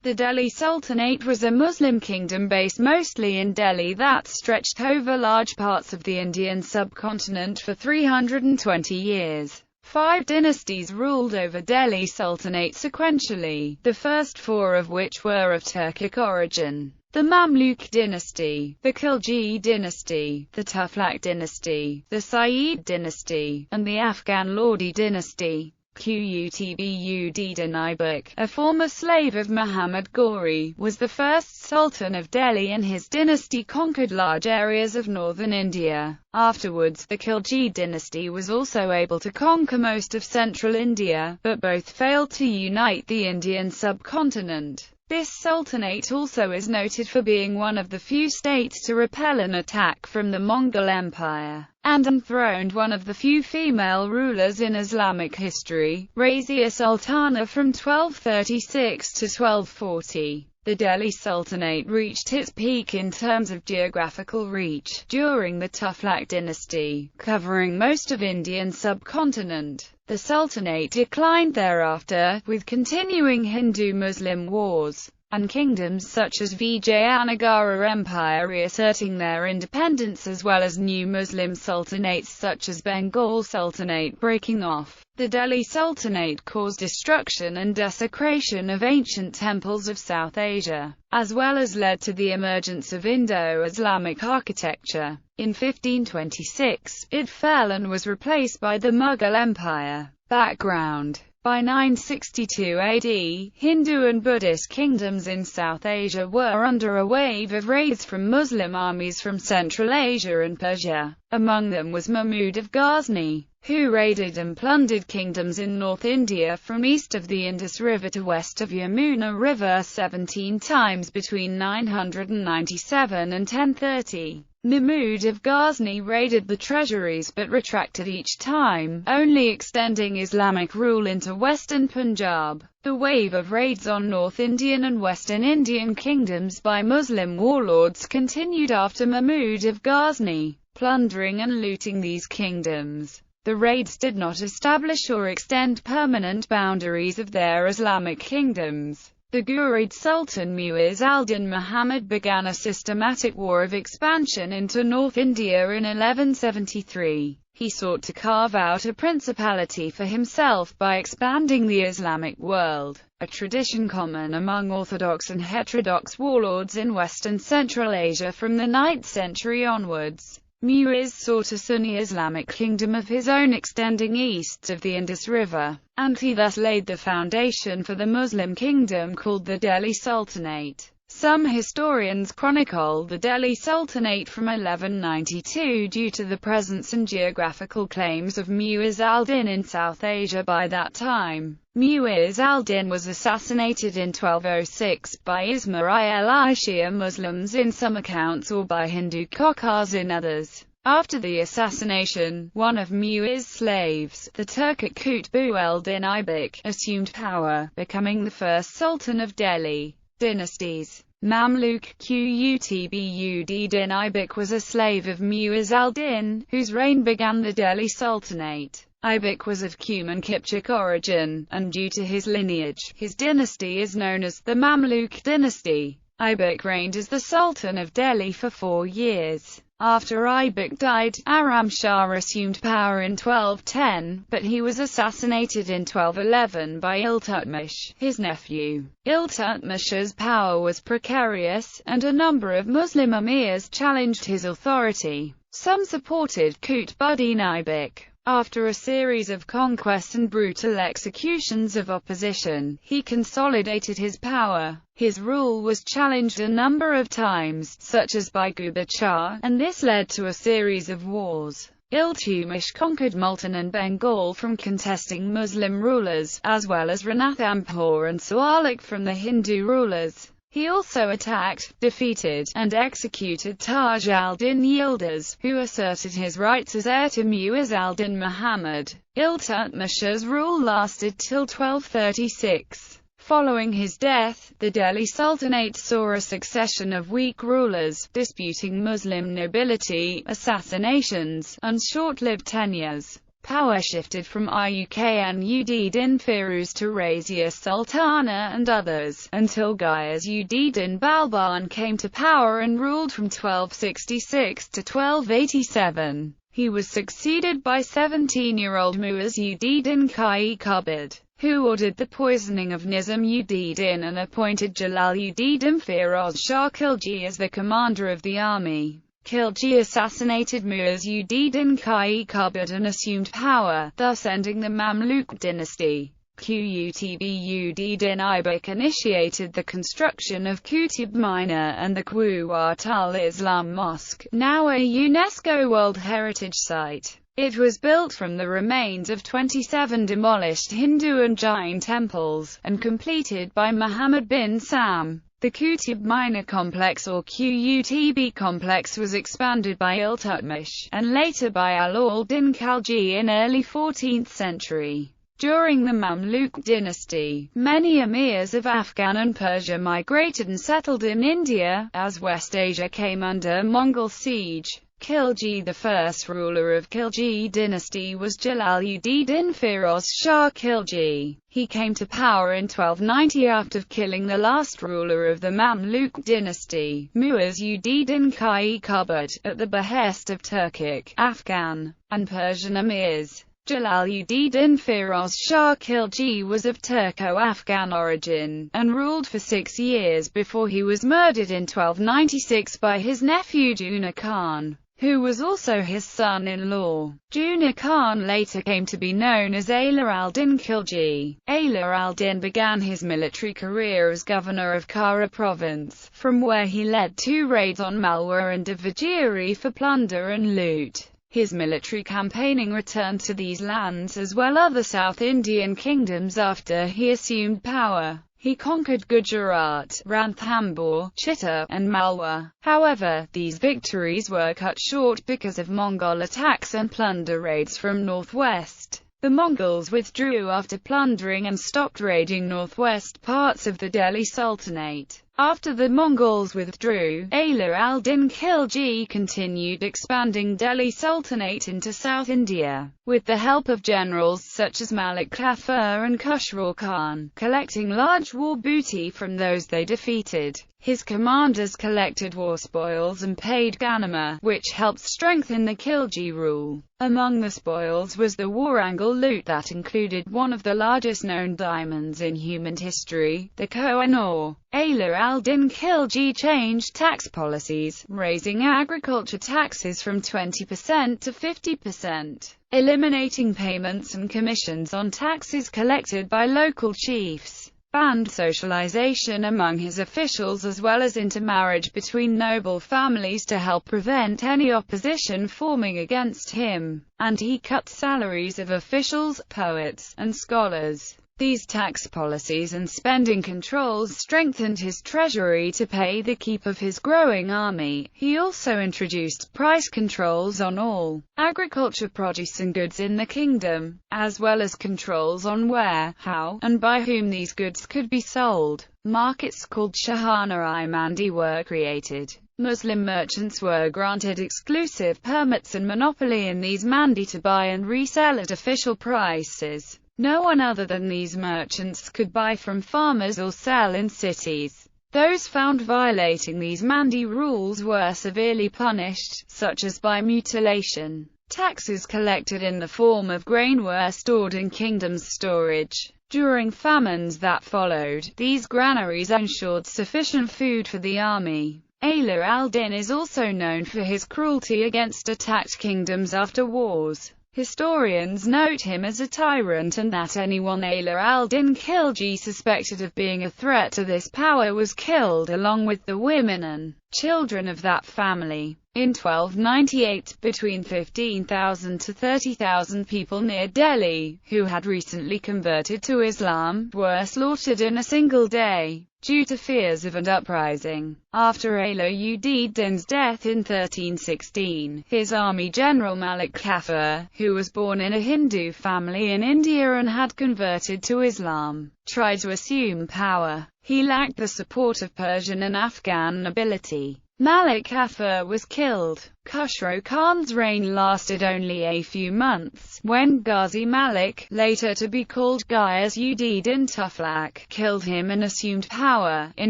The Delhi Sultanate was a Muslim kingdom based mostly in Delhi that stretched over large parts of the Indian subcontinent for 320 years. 5 dynasties ruled over Delhi Sultanate sequentially, the first 4 of which were of Turkic origin: the Mamluk dynasty, the Khilji dynasty, the Tughlaq dynasty, the Syed dynasty, and the Afghan Lordy Dynasty. Qutb-ud-Din Aibak, a former slave of Muhammad Ghori, was the first sultan of Delhi, and his dynasty conquered large areas of northern India. Afterwards, the Khilji dynasty was also able to conquer most of central India, but both failed to unite the Indian subcontinent. This sultanate also is noted for being one of the few states to repel an attack from the Mongol Empire, and enthroned one of the few female rulers in Islamic history, Razia Sultana from 1236 to 1240. The Delhi Sultanate reached its peak in terms of geographical reach during the Tughlaq dynasty, covering most of Indian subcontinent. The Sultanate declined thereafter, with continuing Hindu-Muslim wars, and kingdoms such as Vijayanagara Empire reasserting their independence, as well as new Muslim sultanates such as Bengal Sultanate breaking off. The Delhi Sultanate caused destruction and desecration of ancient temples of South Asia, as well as led to the emergence of Indo-Islamic architecture. In 1526, it fell and was replaced by the Mughal Empire. Background: by 962 AD, Hindu and Buddhist kingdoms in South Asia were under a wave of raids from Muslim armies from Central Asia and Persia. Among them was Mahmud of Ghazni, who raided and plundered kingdoms in North India from east of the Indus River to west of Yamuna River 17 times between 997 and 1030. Mahmud of Ghazni raided the treasuries but retracted each time, only extending Islamic rule into western Punjab. The wave of raids on North Indian and Western Indian kingdoms by Muslim warlords continued after Mahmud of Ghazni, plundering and looting these kingdoms. The raids did not establish or extend permanent boundaries of their Islamic kingdoms. The Ghurid Sultan Mu'izz al-Din Muhammad began a systematic war of expansion into North India in 1173. He sought to carve out a principality for himself by expanding the Islamic world, a tradition common among Orthodox and heterodox warlords in Western Central Asia from the 9th century onwards. Mu'izz sought a Sunni Islamic kingdom of his own extending east of the Indus River, and he thus laid the foundation for the Muslim kingdom called the Delhi Sultanate. Some historians chronicle the Delhi Sultanate from 1192 due to the presence and geographical claims of Mu'izz al-Din in South Asia by that time. Mu'izz al-Din was assassinated in 1206 by Ismaili Shia Muslims in some accounts, or by Hindu Khokars in others. After the assassination, one of Mu'izz's slaves, the Turkic Qutb-ud-Din Aibak, assumed power, becoming the first sultan of Delhi. Dynasties. Mamluk Qutb-ud-Din Aibak was a slave of Mu'izz al-Din, whose reign began the Delhi Sultanate. Aibak was of Cuman Kipchak origin, and due to his lineage, his dynasty is known as the Mamluk dynasty. Aibak reigned as the Sultan of Delhi for 4 years. After Aibak died, Aram Shah assumed power in 1210, but he was assassinated in 1211 by Iltutmish, his nephew. Iltutmish's power was precarious, and a number of Muslim emirs challenged his authority. Some supported Qutb-ud-Din Aibak. After a series of conquest and brutal executions of opposition, he consolidated his power. His rule was challenged a number of times, such as by Ghuba Shah, and this led to a series of wars. Iltutmish conquered Multan and Bengal from contesting Muslim rulers, as well as Ranathampur and Suwalik from the Hindu rulers. He also attacked, defeated, and executed Taj al-Din Yildiz, who asserted his rights as heir to Mu'izz al-Din Muhammad. Iltutmish's rule lasted till 1236. Following his death, the Delhi Sultanate saw a succession of weak rulers, disputing Muslim nobility, assassinations, and short-lived tenures. Power shifted from Uq-Din Firuz to Razia Sultana and others, until Ghiyas-ud-Din Balban came to power and ruled from 1266 to 1287. He was succeeded by 17-year-old Mu'izz-ud-Din Qabid, who ordered the poisoning of Nizam-ud-Din and appointed Jalal-ud-Din Firoz Shah Khilji as the commander of the army. Khilji assassinated Mu'izz-ud-Din Qabid and assumed power, thus ending the Mamluk dynasty. Qutb-ud-Din Aibak initiated the construction of Qutb Minar and the Quwwat al-Islam Mosque, now a UNESCO World Heritage Site. It was built from the remains of 27 demolished Hindu and Jain temples, and completed by Muhammad bin Sam. The Qutb Minar complex or Qutb complex was expanded by Iltutmish, and later by Al-Din Khalji in early 14th century. During the Mamluk dynasty, many emirs of Afghan and Persia migrated and settled in India, as West Asia came under Mongol siege. Khilji, the first ruler of Khilji dynasty, was Jalal-ud-Din Firoz Shah Khilji. He came to power in 1290 after killing the last ruler of the Mamluk dynasty, Mu'izz-ud-Din Qabid, at the behest of Turkic, Afghan, and Persian emirs. Jalal-ud-Din Firoz Shah Khilji was of Turco-Afghan origin, and ruled for 6 years before he was murdered in 1296 by his nephew Juna Khan, who was also his son-in-law. Juna Khan later came to be known as Ala al-Din Khilji. Ala al-Din began his military career as governor of Kara province, from where he led 2 raids on Malwa and Vijayagara for plunder and loot. His military campaigning returned to these lands as well other South Indian kingdoms after he assumed power. He conquered Gujarat, Ranthambore, Chittor, and Malwa. However, these victories were cut short because of Mongol attacks and plunder raids from northwest. The Mongols withdrew after plundering and stopped raiding northwest parts of the Delhi Sultanate. After the Mongols withdrew, Ala al-Din Khilji continued expanding Delhi Sultanate into South India, with the help of generals such as Malik Kafir and Khusro Khan, collecting large war booty from those they defeated. His commanders collected war spoils and paid ganima, which helped strengthen the Khilji rule. Among the spoils was the Warangal loot that included one of the largest known diamonds in human history, the Koh-i-Noor. Ala al-Din Khilji changed tax policies, raising agriculture taxes from 20% to 50%, eliminating payments and commissions on taxes collected by local chiefs, banned socialization among his officials as well as intermarriage between noble families to help prevent any opposition forming against him, and he cut salaries of officials, poets, and scholars. These tax policies and spending controls strengthened his treasury to pay the keep of his growing army. He also introduced price controls on all agriculture produce and goods in the kingdom, as well as controls on where, how, and by whom these goods could be sold. Markets called Shahana-i Mandi were created. Muslim merchants were granted exclusive permits and monopoly in these mandi to buy and resell at official prices. No one other than these merchants could buy from farmers or sell in cities. Those found violating these mandi rules were severely punished, such as by mutilation. Taxes collected in the form of grain were stored in kingdom's storage. During famines that followed, these granaries ensured sufficient food for the army. Ala al-Din is also known for his cruelty against attacked kingdoms after wars. Historians note him as a tyrant and that anyone Ala al-Din Khilji suspected of being a threat to this power was killed along with the women and children of that family. In 1298, between 15,000 to 30,000 people near Delhi, who had recently converted to Islam, were slaughtered in a single day, due to fears of an uprising. After Ala-ud-Din's death in 1316, his army general Malik Kafir, who was born in a Hindu family in India and had converted to Islam, tried to assume power. He lacked the support of Persian and Afghan nobility. Malik Kafir was killed. Khusro Khan's reign lasted only a few months, when Ghazi Malik, later to be called Ghiyas-ud-Din Tughlaq, killed him and assumed power, in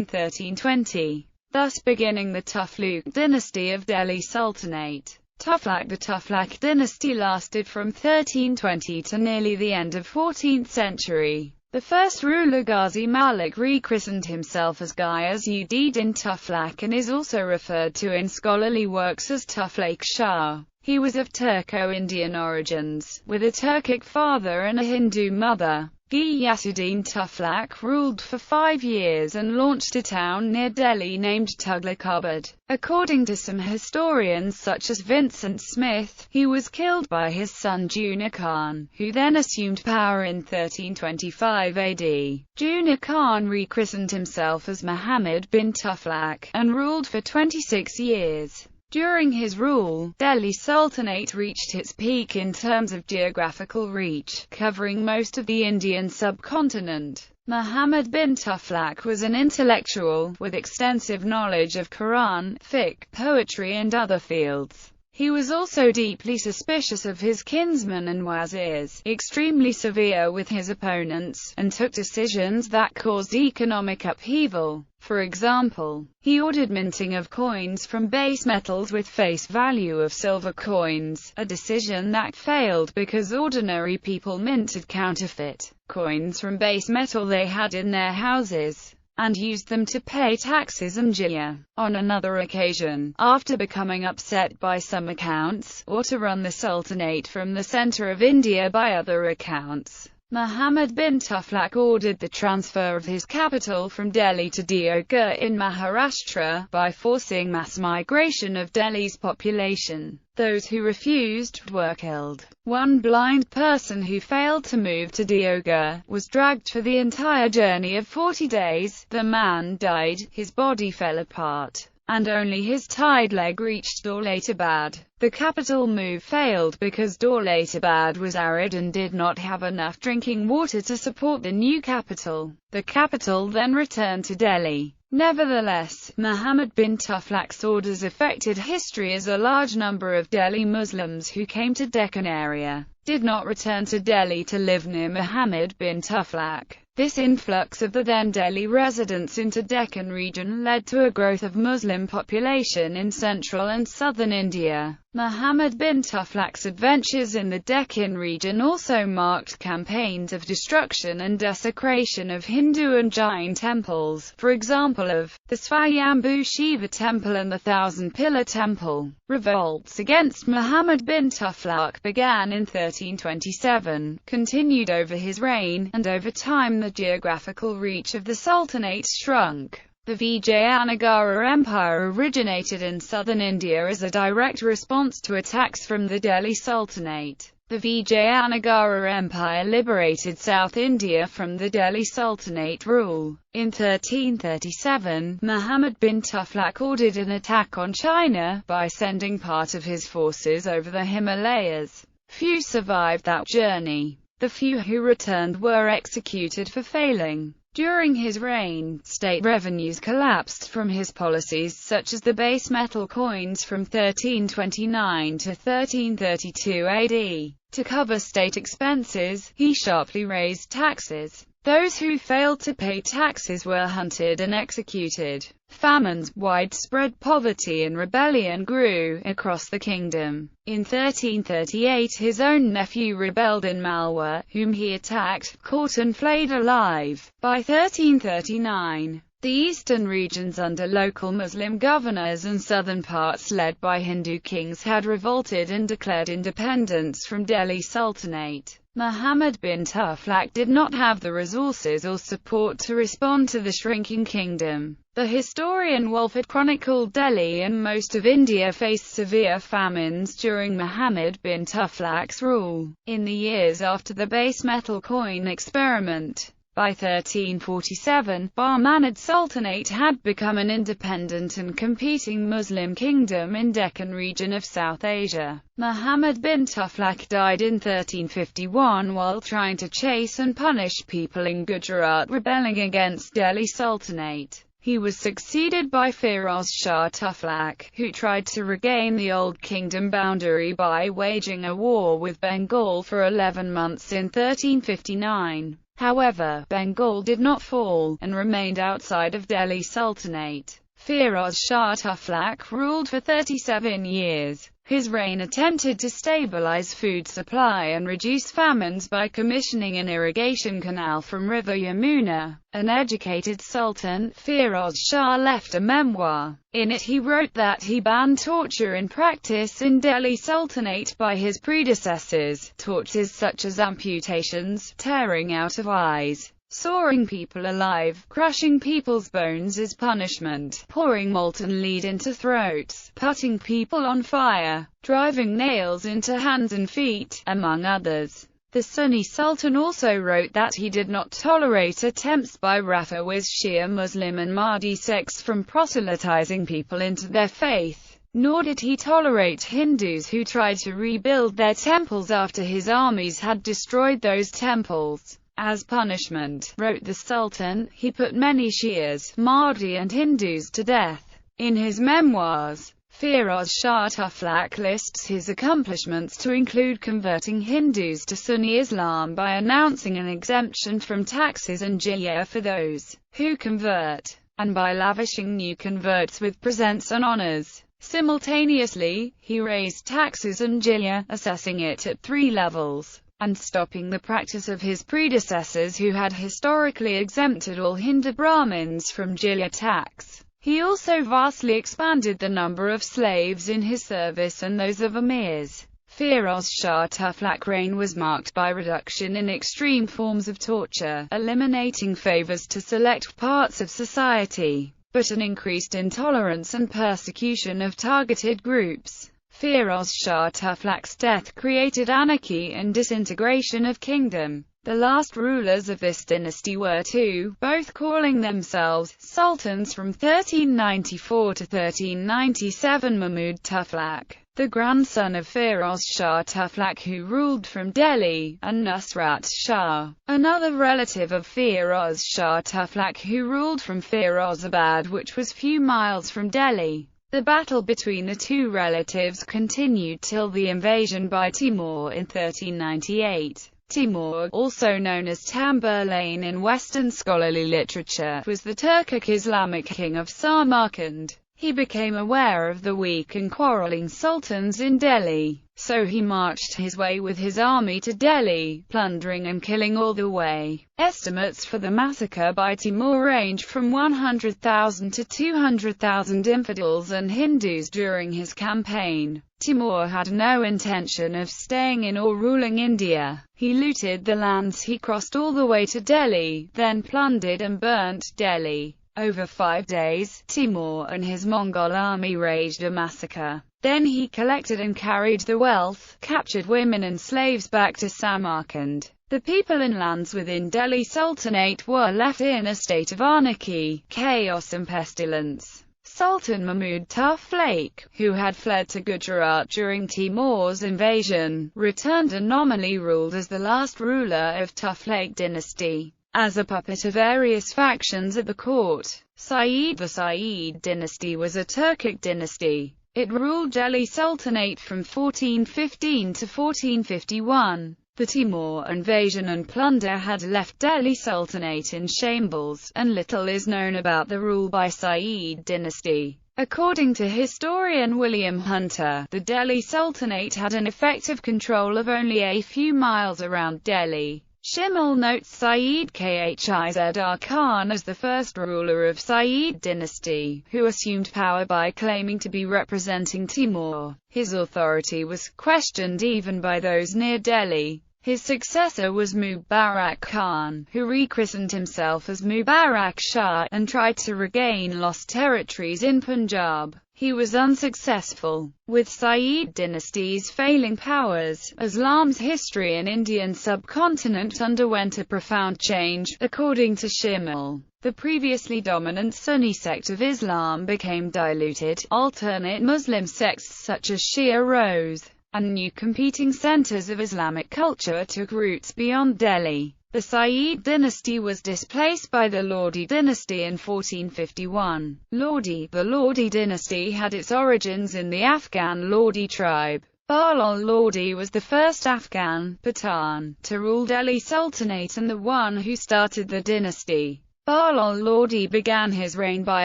1320, thus beginning the Tughlaq dynasty of Delhi Sultanate. The Tughlaq dynasty lasted from 1320 to nearly the end of 14th century. The first ruler Ghazi Malik rechristened himself as Ghiyas-ud-Din Tughlaq and is also referred to in scholarly works as Tughlaq Shah. He was of Turco-Indian origins, with a Turkic father and a Hindu mother. Ghiyas-ud-Din Tughlaq ruled for 5 years and launched a town near Delhi named Tughlaqabad. According to some historians such as Vincent Smith, he was killed by his son Juna Khan, who then assumed power in 1325 AD. Juna Khan rechristened himself as Muhammad bin Tughlaq, and ruled for 26 years. During his rule, Delhi Sultanate reached its peak in terms of geographical reach, covering most of the Indian subcontinent. Muhammad bin Tughlaq was an intellectual, with extensive knowledge of Quran, fiqh, poetry and other fields. He was also deeply suspicious of his kinsmen and wazirs, extremely severe with his opponents, and took decisions that caused economic upheaval. For example, he ordered minting of coins from base metals with face value of silver coins, a decision that failed because ordinary people minted counterfeit coins from base metal they had in their houses, and used them to pay taxes and jizya. On another occasion, after becoming upset by some accounts, or to run the Sultanate from the center of India by other accounts, Muhammad bin Tughlaq ordered the transfer of his capital from Delhi to Deoghar in Maharashtra, by forcing mass migration of Delhi's population. Those who refused were killed. One blind person who failed to move to Deoghar was dragged for the entire journey of 40 days. The man died, his body fell apart, and only his tied leg reached Daulatabad. The capital move failed because Daulatabad was arid and did not have enough drinking water to support the new capital. The capital then returned to Delhi. Nevertheless, Muhammad bin Tughlaq's orders affected history, as a large number of Delhi Muslims who came to Deccan area did not return to Delhi to live near Muhammad bin Tughlaq. This influx of the then Delhi residents into Deccan region led to a growth of Muslim population in central and southern India. Muhammad bin Tughlaq's adventures in the Deccan region also marked campaigns of destruction and desecration of Hindu and Jain temples, for example of the Swayambhu Shiva temple and the Thousand Pillar temple. Revolts against Muhammad bin Tughlaq began in 1327, continued over his reign, and over time the geographical reach of the Sultanate shrunk. The Vijayanagara Empire originated in southern India as a direct response to attacks from the Delhi Sultanate. The Vijayanagara Empire liberated South India from the Delhi Sultanate rule. In 1337, Muhammad bin Tughlaq ordered an attack on China, by sending part of his forces over the Himalayas. Few survived that journey. The few who returned were executed for failing. During his reign, state revenues collapsed from his policies such as the base metal coins from 1329 to 1332 AD. To cover state expenses, he sharply raised taxes. Those who failed to pay taxes were hunted and executed. Famines, widespread poverty and rebellion grew across the kingdom. In 1338 his own nephew rebelled in Malwa, whom he attacked, caught and flayed alive. By 1339, the eastern regions under local Muslim governors and southern parts led by Hindu kings had revolted and declared independence from Delhi Sultanate. Muhammad bin Tughlaq did not have the resources or support to respond to the shrinking kingdom. The historian Wolfert chronicled Delhi and most of India faced severe famines during Muhammad bin Tughlaq's rule. In the years after the base metal coin experiment, by 1347, Bahmanid Sultanate had become an independent and competing Muslim kingdom in Deccan region of South Asia. Muhammad bin Tughlaq died in 1351 while trying to chase and punish people in Gujarat rebelling against Delhi Sultanate. He was succeeded by Firoz Shah Tughlaq, who tried to regain the old kingdom boundary by waging a war with Bengal for 11 months in 1359. However, Bengal did not fall, and remained outside of Delhi Sultanate. Firoz Shah Tughlaq ruled for 37 years. His reign attempted to stabilize food supply and reduce famines by commissioning an irrigation canal from River Yamuna. An educated sultan, Firoz Shah left a memoir. In it he wrote that he banned torture in practice in Delhi Sultanate by his predecessors, tortures such as amputations, tearing out of eyes, sawing people alive, crushing people's bones as punishment, pouring molten lead into throats, putting people on fire, driving nails into hands and feet, among others. The Sunni Sultan also wrote that he did not tolerate attempts by Rafi'is Shia Muslim and Mahdi sects from proselytizing people into their faith, nor did he tolerate Hindus who tried to rebuild their temples after his armies had destroyed those temples. As punishment, wrote the Sultan, he put many Shias, Mahdi and Hindus to death. In his memoirs, Firoz Shah Tughlaq lists his accomplishments to include converting Hindus to Sunni Islam by announcing an exemption from taxes and jizya for those who convert, and by lavishing new converts with presents and honors. Simultaneously, he raised taxes and jizya, assessing it at 3 levels, and stopping the practice of his predecessors who had historically exempted all Hindu Brahmins from jizya tax. He also vastly expanded the number of slaves in his service and those of emirs. Firoz Shah Tughlaq's reign was marked by reduction in extreme forms of torture, eliminating favors to select parts of society, but an increased intolerance and persecution of targeted groups. Firoz Shah Tughlaq's death created anarchy and disintegration of kingdom. The last rulers of this dynasty were two, both calling themselves sultans from 1394 to 1397. Mahmud Tughlaq, the grandson of Firoz Shah Tughlaq who ruled from Delhi, and Nusrat Shah, another relative of Firoz Shah Tughlaq who ruled from Firozabad, which was few miles from Delhi. The battle between the two relatives continued till the invasion by Timur in 1398. Timur, also known as Tamburlain in Western scholarly literature, was the Turkic Islamic king of Samarkand. He became aware of the weak and quarreling sultans in Delhi, so he marched his way with his army to Delhi, plundering and killing all the way. Estimates for the massacre by Timur range from 100,000 to 200,000 infidels and Hindus during his campaign. Timur had no intention of staying in or ruling India. He looted the lands he crossed all the way to Delhi, then plundered and burnt Delhi. Over 5 days, Timur and his Mongol army waged a massacre. Then he collected and carried the wealth, captured women and slaves back to Samarkand. The people and lands within Delhi Sultanate were left in a state of anarchy, chaos and pestilence. Sultan Mahmud Tughlaq, who had fled to Gujarat during Timur's invasion, returned and nominally ruled as the last ruler of Tughlaq dynasty. As a puppet of various factions at the court, Syed. The Syed dynasty was a Turkic dynasty. It ruled Delhi Sultanate from 1415 to 1451. The Timur invasion and plunder had left Delhi Sultanate in shambles, and little is known about the rule by Syed dynasty. According to historian William Hunter, the Delhi Sultanate had an effective control of only a few miles around Delhi. Schimmel notes Syed Khizr Khan as the first ruler of Syed dynasty, who assumed power by claiming to be representing Timur. His authority was questioned even by those near Delhi. His successor was Mubarak Khan, who rechristened himself as Mubarak Shah, and tried to regain lost territories in Punjab. He was unsuccessful. With Syed dynasty's failing powers, Islam's history in Indian subcontinent underwent a profound change. According to Schimmel, the previously dominant Sunni sect of Islam became diluted, alternate Muslim sects such as Shia rose, and new competing centers of Islamic culture took roots beyond Delhi. The Syed dynasty was displaced by the Lordy dynasty in 1451. The Lordy dynasty had its origins in the Afghan Lordy tribe. Bahlol Lordy was the first Afghan Pathan to rule Delhi Sultanate and the one who started the dynasty. Bahlol Lordy began his reign by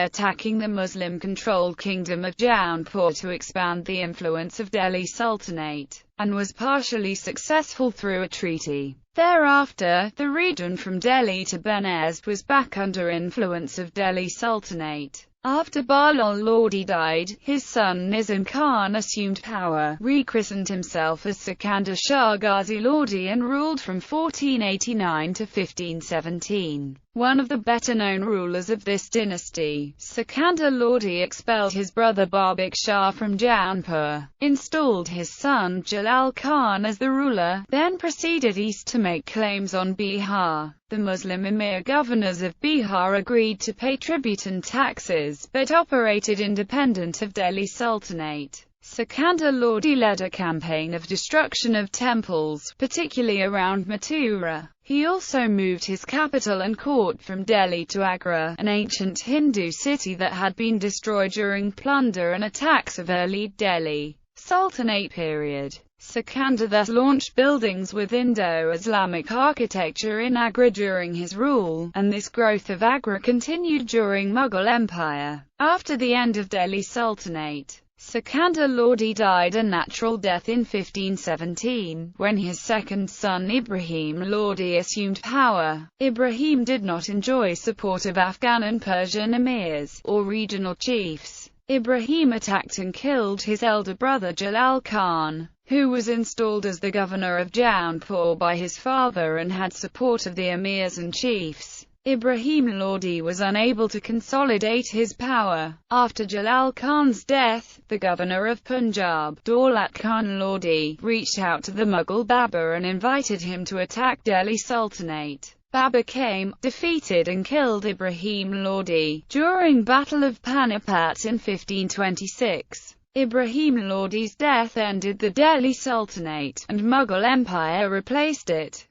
attacking the Muslim-controlled kingdom of Jaunpur to expand the influence of Delhi Sultanate, and was partially successful through a treaty. Thereafter, the region from Delhi to Benares was back under influence of Delhi Sultanate. After Bahlol Lordy died, his son Nizam Khan assumed power, rechristened himself as Sikandar Shah Ghazi Lordy and ruled from 1489 to 1517. One of the better-known rulers of this dynasty, Sikandar Lordy expelled his brother Babak Shah from Jaunpur, installed his son Jalal Khan as the ruler, then proceeded east to make claims on Bihar. The Muslim emir governors of Bihar agreed to pay tribute and taxes, but operated independent of Delhi Sultanate. Sikandar Lordy led a campaign of destruction of temples, particularly around Mathura. He also moved his capital and court from Delhi to Agra, an ancient Hindu city that had been destroyed during plunder and attacks of early Delhi Sultanate period. Sikandar thus launched buildings with Indo-Islamic architecture in Agra during his rule, and this growth of Agra continued during Mughal Empire. After the end of Delhi Sultanate, Sikandar Lordy died a natural death in 1517, when his second son Ibrahim Lordy assumed power. Ibrahim did not enjoy support of Afghan and Persian emirs, or regional chiefs. Ibrahim attacked and killed his elder brother Jalal Khan, who was installed as the governor of Jaunpur by his father and had support of the emirs and chiefs. Ibrahim Lordy was unable to consolidate his power. After Jalal Khan's death, the governor of Punjab, Daulat Khan Lordy, reached out to the Mughal Babur and invited him to attack Delhi Sultanate. Babur came, defeated and killed Ibrahim Lordy during Battle of Panipat in 1526. Ibrahim Lordy's death ended the Delhi Sultanate, and Mughal Empire replaced it.